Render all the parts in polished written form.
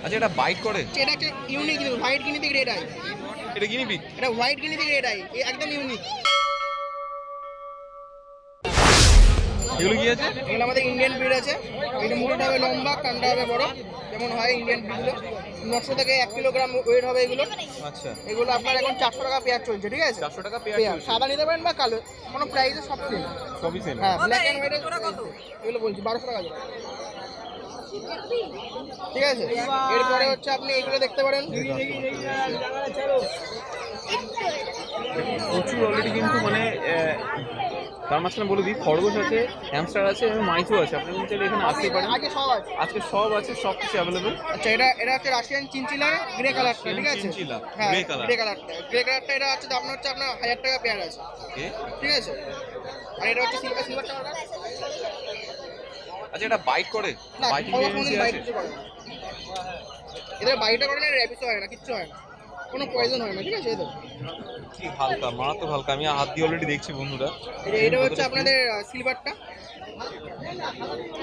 আচ্ছা, এটা বাইট করে? এটা একটা ইউনিক জিনিস, হোয়াইট গিনিপিগ রেড আই। এটা গিনিপিগ? এটা হোয়াইট গিনিপিগ রেড আই, একদম ইউনিক। এগুলো কি আছে? এগুলো আমাদের ইন্ডিয়ান ব্রিড আছে। এটা মুখটা হবে লম্বা, কানটা হবে বড়, যেমন হয় ইন্ডিয়ান ব্রিডগুলো। 900 থেকে 1 কিলোগ্রাম ওয়েট হবে এগুলো। আচ্ছা, এগুলো আপনার এখন 400 টাকা পেয়ার চলছে, ঠিক আছে? 400 টাকা পেয়ার চলছে। সাদা নিতে পারেন বা কালো, কোনো প্রাইসে সব সেম। সবই সেম? হ্যাঁ, ব্ল্যাক এন্ড হোয়াইট এগুলো বলছি 1200 টাকা জোড়া। ঠিক আছে, এরপরে হচ্ছে আপনি এগুলো দেখতে পারেন। প্রচুর অলরেডি কিন্তু মানে তার মাঝখানে বলে দিই, খরগোশ আছে, হ্যামস্টার আছে এবং মাইচও আছে। আপনি কিন্তু চাইলে এখানে আসতেই পারেন। আগে সব আছে, আজকে সব আছে, সব কিছু অ্যাভেলেবেল। আচ্ছা, এটা হচ্ছে রাশিয়ান চিনচিলা গ্রে কালারটা, ঠিক আছে? চিনচিলা হ্যাঁ, গ্রে কালার। গ্রে কালারটা এটা হচ্ছে দাম হচ্ছে আপনার 1000 টাকা পেয়ার আছে, ওকে, ঠিক আছে? আর এটা হচ্ছে সিলভার টাকা। আচ্ছা, এটা বাইট করে? না, বাইটিং কোনোদিন টেন্ডেন্সি বাইট আছে? কিছু করে না। এদের বাইটটা করে না, র্যাবিসও হয় না, কিচ্ছু হয় না, কোনো পয়জন হয় না, ঠিক আছে? এদের ঠিক হালকা, মারাত্মক হালকা। আমি হাত দিয়ে অলরেডি দেখছি বন্ধুরা। এটা হচ্ছে আপনাদের সিলভারটা,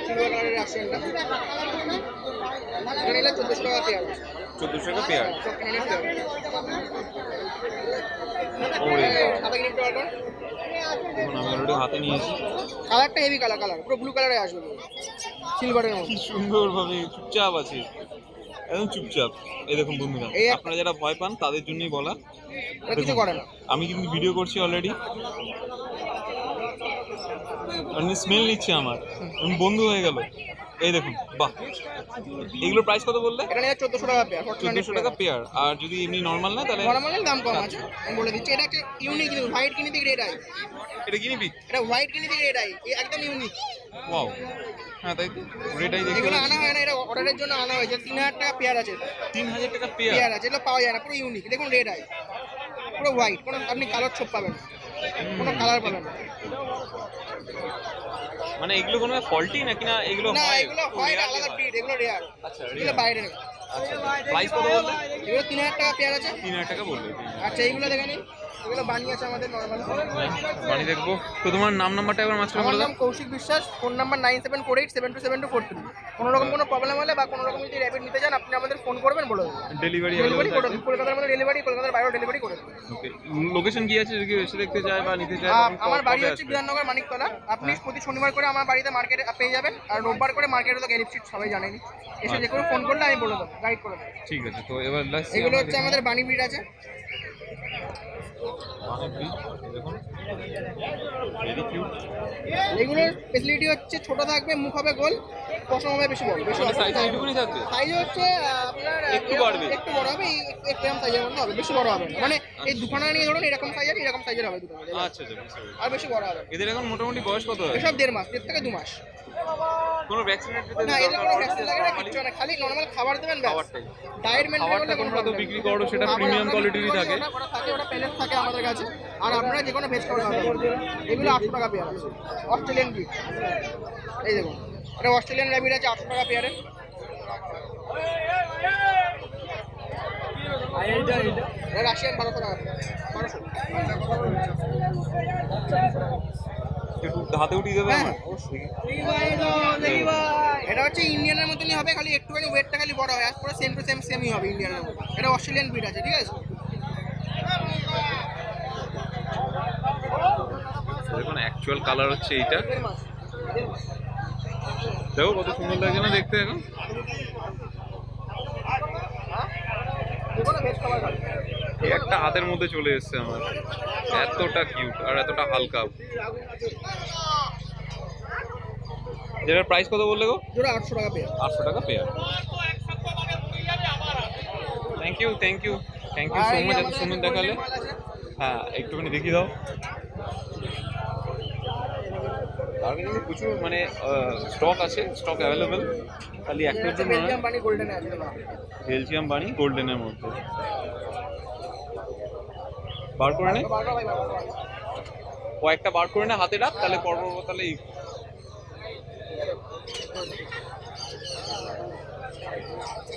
সিলভার কালারের রাশিয়ানটা। এখানে এলে 1400 টাকা পেয়ার আছে। 1400 টাকা পেয়ার? চকনানের পেয়ার। ওরে সাদা গ্রিন পেয়ারটা, দেখুন, আমি অলরেডি হাতে নিয়েছি। কালারটা হেভি কালার, পুরো ব্লু কালারে আসবে সিলভারের কি মধ্যে। সুন্দর ভাবে চুপচাপ আছে, একদম চুপচাপ। এই দেখুন বন্ধুরা, এই আপনারা যারা ভয় পান তাদের জন্যই বলা। এটা কিছু করে না। আমি কিন্তু ভিডিও করছি অলরেডি, মানে স্মেল নিচ্ছে আমার, আমি বন্ধু হয়ে গেল। এই দেখুন, বাহ! এগুলোর প্রাইস কত বললে? এখানে 1400 টাকা পেয়ার, 1400 টাকা পেয়ার। আর যদি এমনি নর্মাল না তাহলে? নরমালের দাম কম আছে, আমি বলে দিচ্ছি। এটা একটা ইউনিক জিনিস, হোয়াইট গিনিপিগ রেড আই। এটা গিনিপিগ? এটা হোয়াইট গিনিপিগ রেড আই, একদম ইউনিক। ওয়াও, হ্যাঁ তাই তো, রেড আই দেখতে এগুলো পাচ্ছি। আনা হয় না, এটা অর্ডারের জন্য আনা হয়েছে। 3000 টাকা পেয়ার আছে, 3000 টাকা পেয়ার? পেয়ার আছে, এগুলো পাওয়া যায় না, পুরো ইউনিক। দেখুন রেড আই, পুরো হোয়াইট, কোনো আপনি কালার ছোপ পাবেন না, কোনো কালার পাবেন না। মানে এগুলো কোনো ফল্টি নাকি না? এগুলো না, হয়, এগুলো হয় না, আলাদা ব্রিড, এগুলো রেয়ার। আচ্ছা, এগুলো বাইরে। আচ্ছা, প্রাইস কত বললে? এগুলো 3000 টাকা পেয়ার আছে। 3000 টাকা বললে? আচ্ছা, এইগুলো দেখে নিন, এগুলো বানিয়ে আছে আমাদের নর্মাল। বাড়ি দেখবো তো। তোমার নাম্বারটা একবার মাঝখানে আমার বলে দাও। নাম কৌশিক বিশ্বাস, ফোন নাম্বার 9748727243। কোনো রকম কোনো প্রবলেম হলে বা কোনো রকম যদি র্যাপিড নিতে চান, আপনি আমাদের ফোন করবেন, বলে দেবেন। ডেলিভারি ডেলিভারি করে অ্যাভেলেবল দেবো, কলকাতার মধ্যে ডেলিভারি, কলকাতার বাইরেও ডেলিভারি করে দেবো। ওকে, লোকেশন কি আছে? যদি কেউ এসে দেখতে চায় বা নিতে চায় তখন আমার বাড়ি কবে হচ্ছে আসবে? বিধাননগর মানিকতলা। আপনি প্রতি শনিবার করে আমার বাড়িতে মার্কেটে পেয়ে যাবেন, আর রোববার করে মার্কেটে তো গ্যালিপ স্ট্রিট সবাই জানেনি। এসে যে কোনো ফোন করলে আমি বলে দেবো, গাইড করে দেবো। ঠিক আছে, তো এবার লাস্ট এগুলো হচ্ছে আমাদের বানি ব্রিড আছে। দেখুন, ভেরি কিউট। এগুলোর ফেসিলিটি হচ্ছে ছোট থাকবে, মুখ হবে গোল, পশম হবে বেশি বড়, বেশি মানে সাইজ এইটুকুনি থাকবে? সাইজ হচ্ছে আপনার একটু বাড়বে? একটু বড় হবে, এরকম সাইজের মধ্যে হবে, বেশি বড় হবে না। মানে এই দুখানা নিয়ে ধরুন, এরকম সাইজের, এরকম সাইজের হবে দুটো। আচ্ছা আচ্ছা, বুঝতে পেরেছি। আর বেশি বড় হবে। এদের এখন মোটামুটি বয়স কত হয়? এসব 1.5 মাস, 1.5 থেকে 2 মাস। কোনো ভ্যাকসিনেট দিতে না, এদের দরকার কোনো পড়ে? ভ্যাকসিন লাগে না, কিচ্ছু না, খালি নরমাল খাবার দেবেন, ব্যাস। খাবারটাই? ডায়েট মেনটেন খাবারটা করলে কোনো তোমরা তো প্রবলেম বিক্রি করো, সেটা প্রিমিয়াম কোয়ালিটিরই থাকে? ওটা থাকে, ওটা প্যালেট থাকে আমাদের কাছে। আর আপনারা যে কোনো ভেজ খাবার খাবেন। এগুলো 800 টাকা পেয়ার আছে, অস্ট্রেলিয়ান ব্রিড। এই দেখুন, এটা অস্ট্রেলিয়ান র্যাবিট আছে, 800 টাকা পেয়ারে। এটা রাশিয়ান 1200 টাকা, 1200। একটু হাতে উঠিয়ে দেবে হ্যাঁ, আমার? অবশ্যই। এটা হচ্ছে ইন্ডিয়ানের মতনই হবে, খালি একটুখানি ওয়েটটা খালি বড় হয়, আর পুরো সেম টু সেমই হবে ইন্ডিয়ানের মতো। এটা অস্ট্রেলিয়ান ব্রিড আছে, ঠিক আছে? দেখুন, অ্যাকচুয়াল কালার হচ্ছে এইটা। 1.5 মাস। দেখো কত সুন্দর লাগছে না দেখতে এখন? যে কোনো ভেজ খাবার খাবেন। এই একটা হাতের মধ্যে চলে এসেছে আমার, এতটা কিউট আর এতটা হালকা। যেটার প্রাইস কত বললে গো? জোড়া 800 টাকা পেয়ার। 800 টাকা pair. Thank you, thank you, thank you so much, এত সুন্দর দেখালে। হ্যাঁ, একটুখানি দেখিয়ে দাও। তার কিন্তু প্রচুর মানে স্টক আছে, স্টক অ্যাভেলেবেল, খালি একটার জন্য বেলজিয়াম বানি গোল্ডেনে আছে। বেলজিয়াম বানি গোল্ডেনের মধ্যে। বার করে নে, কয়েকটা বার করে নে, হাতে রাখ, তাহলে পরপর তাহলে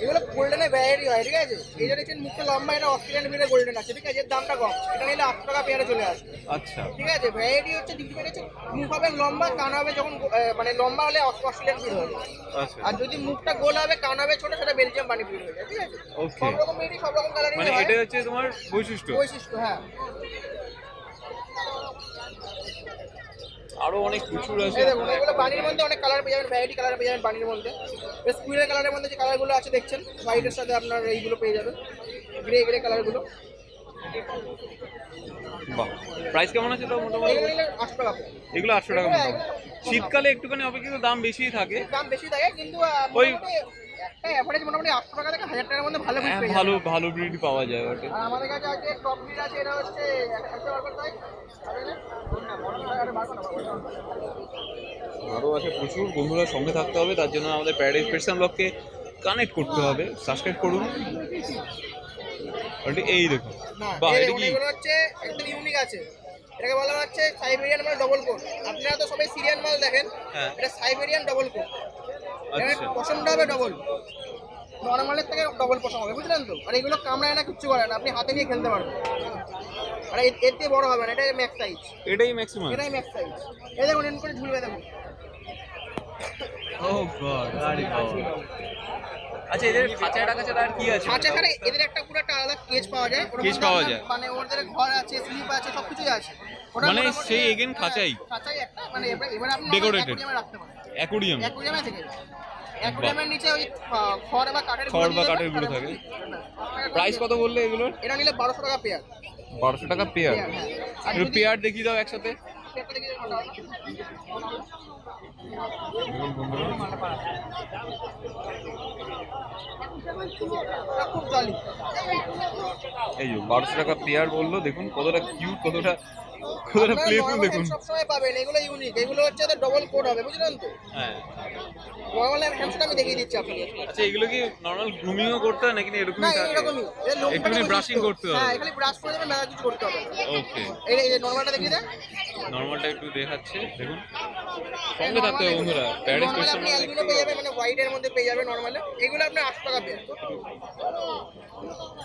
এগুলো গোল্ডেনের ভ্যারাইটি হয়, ঠিক আছে? এই যে দেখছেন মুখটা লম্বা, এটা অস্ট্রেলিয়ান ব্রিডের গোল্ডেন আছে, ঠিক আছে? এর দামটা কম, এটা নিলে 8 টাকা পেয়ারে চলে আসে। আচ্ছা ঠিক আছে, ভ্যারাইটি হচ্ছে ডিফারেন্ট হচ্ছে, মুখ হবে লম্বা, কান হবে যখন মানে লম্বা হলে অস্ট্রেলিয়ান ব্রিড হবে, আচ্ছা আর যদি মুখটা গোল হবে কান হবে ছোট, সেটা বেলজিয়াম বানি ব্রিড হয়ে যায়, ঠিক আছে? ওকে, সব রকম ব্রিডই সব রকম কালারিং মানে হয়, এটা হচ্ছে তোমার বৈশিষ্ট্য। বৈশিষ্ট্য। হ্যাঁ, আরো অনেক প্রচুর আছে। এই দেখুন এগুলো বানির মধ্যে অনেক কালার পেয়ে যাবেন, ভ্যারাইটি কালার পেয়ে যাবেন বানির মধ্যে। স্কুইলের কালারের মধ্যে যে কালারগুলো আছে দেখছেন, হোয়াইটের সাথে আপনার এইগুলো পেয়ে যাবেন, গ্রে গ্রে কালারগুলো। বাহ, প্রাইস কেমন আছে তো মোটামুটি? এগুলো নিলে 8 টাকা পেয়ে। এগুলো 800 টাকা মোটামুটি। শীতকালে একটুখানি অপেক্ষিত দাম বেশিই থাকে। দাম বেশি থাকে, কিন্তু ওই মোটামুটি একটা অ্যাভারেজ মোটামুটি 800 টাকা থেকে 1000 টাকার মধ্যে ভালো breed পেয়ে ভালো যাবেন। ভালো ব্রিড পাওয়া যায় ওটা। আর আমাদের কাছে আছে টপ ব্রিড আছে, এটা হচ্ছে একটা বারবার তাই আরও আছে প্রচুর। বন্ধুরা সঙ্গে থাকতে হবে, তার জন্য আমাদের প্যারাডাইস পেটস অ্যান্ড ব্লগকে কানেক্ট করতে হবে, সাবস্ক্রাইব করুন। এই দেখুন, না, বাহ, এই এটা দেখুন, কি? এগুলো হচ্ছে একদম ইউনিক আছে। এটাকে বলা হচ্ছে সাইবেরিয়ান মানে ডবল কোট। আপনারা তো সবাই সিরিয়ান মাল দেখেন, হ্যাঁ, এটা সাইবেরিয়ান ডবল কোট। আচ্ছা পশমটা হবে ডবল, নর্মালের থেকে ডবল পশম হবে, বুঝলেন তো? আর এগুলো কামড়ায় না, কিচ্ছু করে না, আপনি হাতে নিয়ে খেলতে পারবেন। আর এর থেকে বড় হবে না, এটা ম্যাক্স সাইজ, এটাই ম্যাক্সিমাম। এটাই ম্যাক্স সাইজ। এই দেখুন এন করে ঝুলবে, দেখুন। ও গড, আরে বাবা। আচ্ছা, এদের খাঁচায় টাকা ছাড়া আর কি আছে? খাঁচা ছাড়া এদের একটা পুরো একটা আলাদা কেজ পাওয়া যায়, ওর কেজ মধ্যে পাওয়া আপনার যায়? মানে ওদের ঘর আছে, স্লিপ আছে, সবকিছুই আছে। ওটা মানে মোটামুটি, সেই again হ্যাঁ, খাঁচাই? খাঁচাই একটা, মানে এবার আপনি Decorated? অ্যাকুরিয়ামে রাখতে পারেন। অ্যাকোরিয়াম? অ্যাকুরিয়ামে থেকে অ্যাকুরিয়ামের নিচে ওই খড় বা কাঠের খড় বা দিয়ে কাঠের দেবেন, গুঁড়ো তার থাকে। মধ্যে প্রাইস কত বললে এগুলোর? এটা নিলে 1200 টাকা পেয়ার। 1200 টাকা পেয়ার। পেয়ার, হ্যাঁ। আর একটু যদি পেয়ার দেখিয়ে দাও একসাথে। পেয়ারটা দেখে দিন, কটা হলো? এটা খুব জলি। এই যে 1200 টাকা পেয়ার বললো, দেখুন কতটা কিউট, কতটা প্লেফুল দেখুন। সবসময় পাবেন, এগুলো ইউনিক, এগুলো হচ্ছে ডবল কোড হবে, বুঝলেন তো? হ্যাঁ। নর্মাল হ্যামস্টার আমি দেখিয়ে দিচ্ছি আপনাকে। আচ্ছা, এগুলো কি নর্মাল গ্রুমিংও করতে হয় নাকি না, এরকমই থাকে? এরকমই, এর লোমটা একটুখানি খুব ব্রাশিং সুস্থ। করতে হবে। হ্যাঁ, খালি ব্রাশ করে দেবেন, মেলা কিছু করতে হবে। ওকে, এই নর্মালটা দেখিয়ে দেন। নর্মালটা একটু দেখাচ্ছে, দেখুন। সঙ্গে থাকতে হবে বন্ধুরা, প্যারাডাইস নর্মাল পেটস আপনি অ্যালবিনো পেয়ে যাবেন, মানে হোয়াইটের মধ্যে পেয়ে যাবেন নর্মালে। এগুলো আপনার 800 টাকা পেয়ার।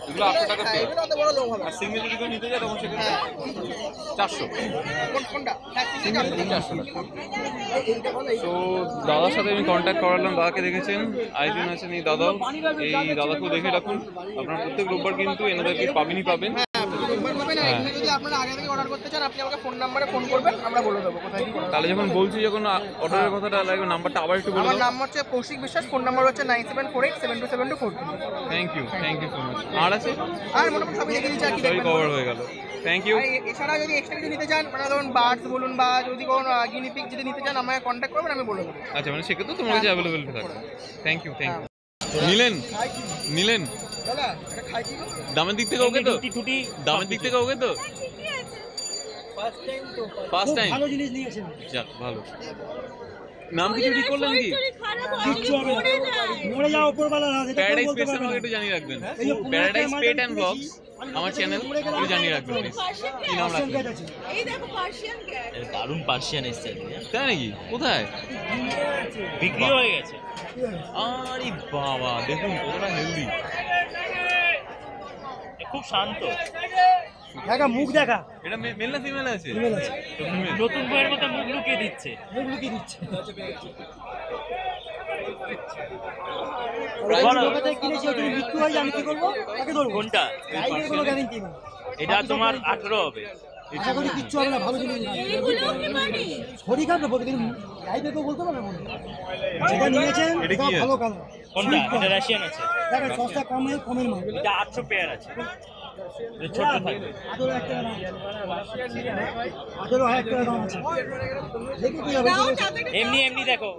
এগুলো 800 টাকা হ্যাঁ, পেয়ার। এগুলো অত বড় লোম হবে আর না। সিঙ্গেল যদি কেউ নিতে যায় তখন সেক্ষেত্রে হ্যাঁ, 400। কোনটা? হ্যাঁ, সিঙ্গেল 400 400 টাকা। এইটা বলো, তো দাদার সাথে আমি কন্ট্যাক্ট করালাম, দাদাকে দেখেছেন, আইজন আছেন এই দাদাও, এই দাদাকেও দেখে রাখুন। আপনারা প্রত্যেক রোববার কিন্তু এনাদেরকে পাবেনই পাবেন। হ্যাঁ, রোববার পাবেন। আর এখানে যদি আপনারা আগে থেকে অর্ডার করতে চান, আপনি আমাকে ফোন নাম্বারে ফোন করবেন, আমরা বলে দেবো কোথায় কি করা। তাহলে যখন বলছি, যখন অর্ডারের কথাটা লাগবে, নাম্বারটা আবার একটু বলে আমার দাও। নাম হচ্ছে কৌশিক বিশ্বাস, ফোন নাম্বার হচ্ছে 9748727242। Thank you so much. আর আছে? আর মোটামুটি সবই দেখে দিচ্ছি, আর কি সবই দেখবেন। কভার হয়ে গেল, থ্যাংক ইউ। আর এছাড়া যদি এক্সট্রা কিছু নিতে চান, মানে ধরুন বার্ডস বলুন, বা যদি কোনো গিনিপিক যদি নিতে চান, আমাকে কন্ট্যাক্ট করবেন, আমি বলে দেবো। আচ্ছা, মানে সেক্ষেত্রে তোমার কাছে অ্যাভেলেবেল থাকবে। Thank you. নিলেন নিলেন দাদা এটা খাই কি? দামের দিক থেকে ওকে তো? দামের দিক থেকে ওকে তো? First time? ভালো জিনিস নিয়েছেন। যাক, ভালো। নাম কিছু ঠিক করলেন কি? কিচ্ছু হবে না, মরে যাও উপরওয়ালা না, এটা কেউ প্যারাডাইস বলতে পেটস পারবে না। একটু জানিয়ে রাখবেন। এই যে পুরো প্যারাডাইস একটা পেট মাটন অ্যান্ড ব্লগস আমার চ্যানেল, একটু জানিয়ে রাখবেন প্লিজ। কি নাম পার্সিয়ান রাখবেন? ক্যাট আছে। এই দেখো পার্সিয়ান ক্যাট দারুণ পার্সিয়ান এসছে তাই নাকি? কোথায়? বিক্রি হয়ে গেছে। আরে বাবা, দেখুন কতটা হেলদি। খুব শান্ত, দেখা মুখ দেখা, এটা মেল না ফিমেল আছে? ফিমেল আছে, ফিমেল। নতুন বইয়ের মতো মুখ লুকিয়ে দিচ্ছে। মুখ লুকিয়ে দিচ্ছে। Price বলো, কত? ওর কাছে কিনেছি, ও যদি মৃত্যু হয় যায়, আমি কি করবো? তাকে ধরবো। কোনটা? লাইফের কোনো গ্যারেন্টি নেই। এটা তোমার 18 হবে। আশা করি কিচ্ছু হবে না, ভালো জিনিস নিয়ে। এইগুলো কি মানি শরীর খারাপ হবে, কিন্তু লাইফে কেউ বলতে পারবে না। যেটা নিয়েছেন এটা এটা কি ভালো কালার। কোনটা? এটা রাশিয়ান আছে। দেখেন সস্তা কমের মাল। এটা 800 পেয়ার আছে। এটা ছোট থাকবে। 18,000 টাকা দাম। 18,000 টাকা দাম আছে। দেখি কি হবে। দাও তাড়াতাড়ি এমনি এমনি দেখো।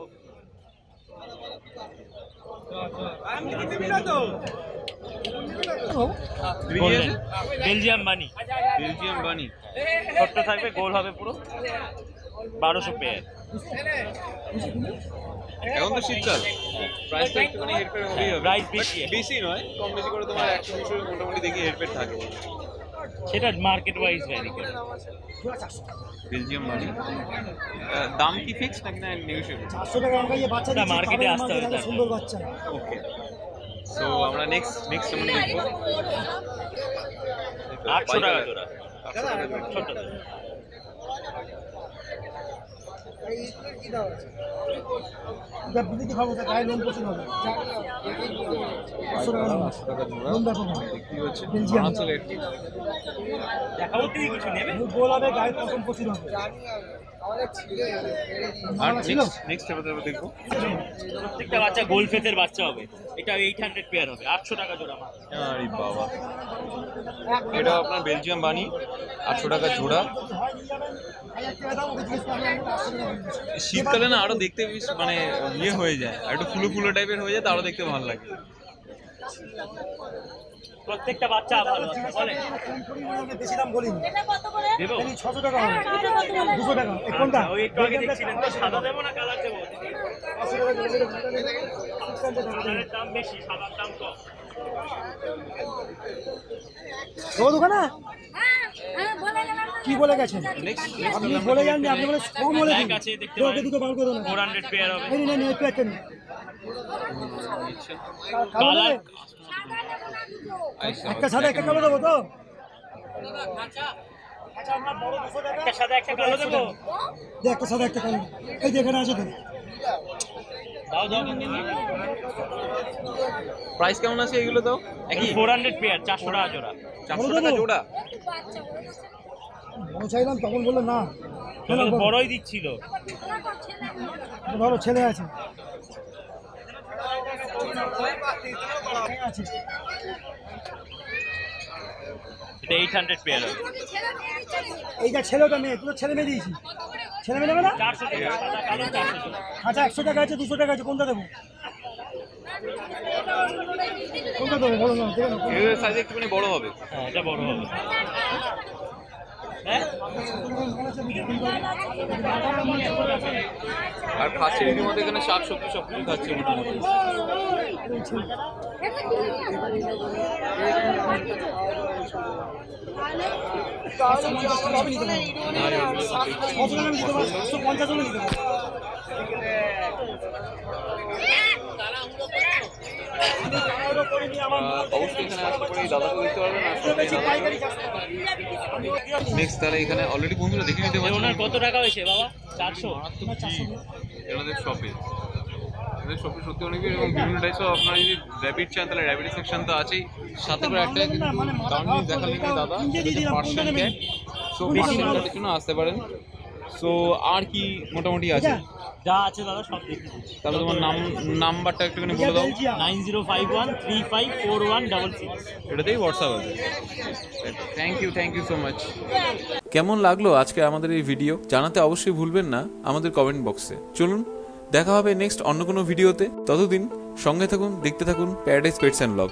Golden। বেলজিয়াম বানি, বেলজিয়াম বানি। ছোট্ট থাকবে, গোল হবে পুরো। 1200 পেয়ার। এখন তো শীতকাল, প্রাইসটা একটুখানি হেরফের হবেই হবে। Price বেশি। বেশি নয়, কম বেশি করে তোমার 100-200 মোটামুটি দেখি হেরফের থাকে। সেটা মার্কেট ওয়াইজ ভ্যারি করে। বেলজিয়াম বানি। দাম কি ফিক্স নাকি না নেগোশিয়েবল? 400 টাকা আমরা এই বাচ্চা ওটা দিচ্ছি, মার্কেটে খাবারের আসতে মাল হবে দেখো, তারপর। সুন্দর বাচ্চা। ওকে। সো আমরা নেক্সট কেমন দেখবো 800 টাকা জোড়া। 800 টাকা জোড়া। ছোটদের। এটা বিক্রি খাবো গায়ে লোন পছন্দ হবে 500 টাকা দাম। 800 টাকা জোড়া লোন দেখো না। বিক্রি হচ্ছে বেলজিয়াম। অরুণাচলের একটি। দেখাবো তুমি কিছু নেবে? গোল হবে গায়ে পছন্দ পছন্দ হবে। আর ছিল? নেক্সট এবার দেখবো প্রত্যেকটা বাচ্চা গোল ফেসের বাচ্চা হবে। এটা 800 পেয়ার হবে। 800 টাকা জোড়া মাত্র। আরে বাবা, এটা আপনার বেলজিয়াম বানি 800 টাকা জোড়া। শীতকালে না আরো দেখতে বেশ মানে ইয়ে হয়ে যায়, আর একটু ফুলো ফুলো টাইপের হয়ে যায়, তো আরো দেখতে ভালো লাগে। প্রত্যেকটা বাচ্চা ভালো আছে বলে। বেশি দাম বলিনি। দেবো? 600 টাকা হবে। 200 টাকা। এই কোনটা? আচ্ছা, ওই একটু আগে দেখছিলেন তো, সাদা দেবো না কালার দেবো? 500 টাকা দিলে কালারের দাম বেশি, সাদার দাম কম। ও দোকানে কি বলে গেছেন? নেক্সট আপনি বলে যাননি, আপনি বলে কম বলে দিন। ব্ল্যাক আছে দেখতে ওকে পারেন। দুটো বার করে দাও না। 400 পেয়ার হবে। এই নিন একটু একটা নিন। কালো কালার দেবে? একটা সাদা একটা কালো দেবো তো? একটা সাদা একটা কালো দেবো? দে একটা সাদা একটা কালো। এই যে এখানে আছে তো। দাও দাও। প্রাইস কেমন আছে এগুলো তো? একই 400 পেয়ার 400 টাকা জোড়া। 400 টাকা জোড়া। বড় চাইলাম তখন বললো না। তোদের বড়ই দিচ্ছিল। ধরো ছেলে আছে। আছে। এটা 800 পেয়ার হবে। এইটা ছেলেটা মেয়ে, তুই ছেলে মেয়ে দিয়েছি। ছেলে মেয়ে নেবে না? 400 টাকা সাদা কালো 400 টাকা। আচ্ছা 100 টাকা আছে 200 টাকা আছে, কোনটা দেবো? কোনটা দেবো বলো না, দেবে না। এর সাইজ একটুখানি বড় হবে। হ্যাঁ এটা বড় হবে। হ্যাঁ আর খাচ্ছে রীতিমতো এখানে শাক সবজি সব কিছু খাচ্ছে মোটামুটি। কত টাকা নিতে পারবো? 150 টাকা নিতে পারবো। অবশ্যই এখানে আসতে পারে, এই দাদাকে দেখতে পারবেন। নেক্সট তাহলে এখানে অলরেডি বন্ধুরা দেখে নিতে পারছেন ওনার কত টাকা হয়েছে বাবা? 400। এনাদের শপে। এনাদের শপে সত্যি অনেক ভিড়, এবং বিভিন্ন টাইপস আপনারা যদি র্যাবিট চান তাহলে র্যাবিট সেকশন তো আছেই, সাথে করে একটা দাম নিয়ে দেখালেন কি দাদা পার্সিয়ান ক্যাট। সো পার্সিয়ান ক্যাটের জন্য আসতে পারেন। সো আর কি মোটামুটি আছে? যা আছে দাদা সব দেখে দিচ্ছি। তাহলে তোমার নাম্বারটা একটুখানি বলে দাও। 9051354166। এটাতেই হোয়াটসঅ্যাপ আছে। Thank you so much. কেমন লাগলো আজকে আমাদের এই ভিডিও জানাতে অবশ্যই ভুলবেন না আমাদের কমেন্ট বক্সে। চলুন দেখা হবে নেক্সট অন্য কোনো ভিডিওতে। ততদিন সঙ্গে থাকুন, দেখতে থাকুন প্যারাডাইস পেটস অ্যান্ড ব্লগ।